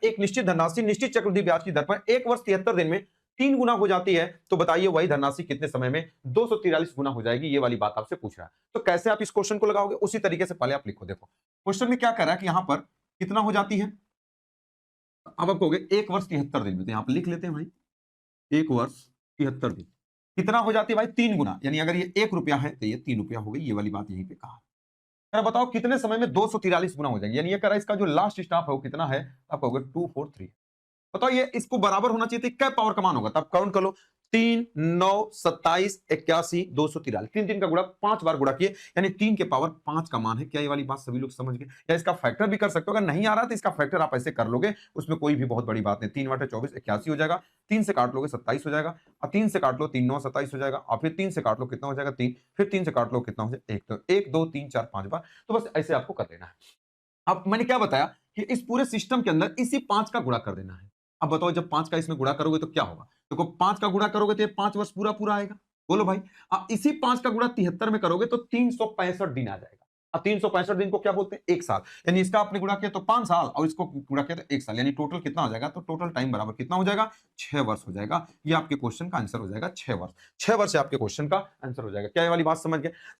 एक निश्चित धनराशि निश्चित चक्रवृद्धि ब्याज की दर पर 1 वर्ष 73 दिन में 3 गुना हो जाती है, तो बताइए वही धनराशि कितने समय में 243 गुना हो जाएगी? ये वाली बात आपसे पूछ रहा है। तो कैसे आप इस क्वेश्चन को लगाओगे? उसी तरीके से पहले आप लिखो। देखो क्वेश्चन में क्या कह रहा है कि यहां पर कितना हो जाती है, अब आप कहोगे 1 वर्ष 73 दिन में, तो यहां पर लिख लेते हैं भाई 1 वर्ष 73 दिन कितना हो जाती है भाई? 3 गुना, यानी अगर ये 1 रुपया है तो ये 3 रुपया हो गई। ये वाली बात यहीं पे कहा। जरा बताओ कितने समय में 243 गुना हो जाएंगे? यानी ये कह रहा है इसका जो लास्ट स्टॉप है वो कितना है? आप कहोगे 243। बताओ ये इसको बराबर होना चाहिए तो क्या पावर का मान होगा? तब काउंट कर लो, 3 9 27 81 243, 3 3 का गुणा 5 बार गुणा किए, यानी 3 के पावर 5 का मान है। क्या ये वाली बात सभी लोग समझ गए? या इसका फैक्टर भी कर सकते हो, अगर नहीं आ रहा तो इसका फैक्टर आप ऐसे कर लोगे, उसमें कोई भी बहुत बड़ी बात नहीं। 3 बटे 24 81 हो जाएगा, 3 से काट लोगे 27 हो जाएगा, और 3 से काट लो 3 9 27 हो जाएगा, और फिर 3 से काट लो कितना हो जाएगा 3, फिर 3 से काट लो कितना हो जाएगा 1, तो 1 2 3 4 5 बार। तो बस ऐसे आपको कर देना है। अब मैंने क्या बताया कि इस पूरे सिस्टम के अंदर इसी 5 का गुणा कर देना है। अब बताओ जब 5 का इसमें गुणा करोगे तो क्या होगा? देखो 5 का गुणा करोगे तो ये 5 वर्ष पूरा पूरा आएगा। बोलो भाई। अब इसी 5 का गुणा 73 में करोगे तो 365 दिन आ जाएगा। अब 365 दिन को क्या बोलते हैं? 1 साल। यानी इसका आपने गुणा किया तो 5 साल, और इसको गुणा किया तो 1 साल, यानी टोटल कितना हो जाएगा? तो टोटल टाइम बराबर कितना हो जाएगा? 6 वर्ष हो जाएगा। ये आपके क्वेश्चन का आंसर हो जाएगा 6 वर्ष। 6 वर्ष से आपके क्वेश्चन का आंसर हो जाएगा। क्या ये वाली बात समझ गए?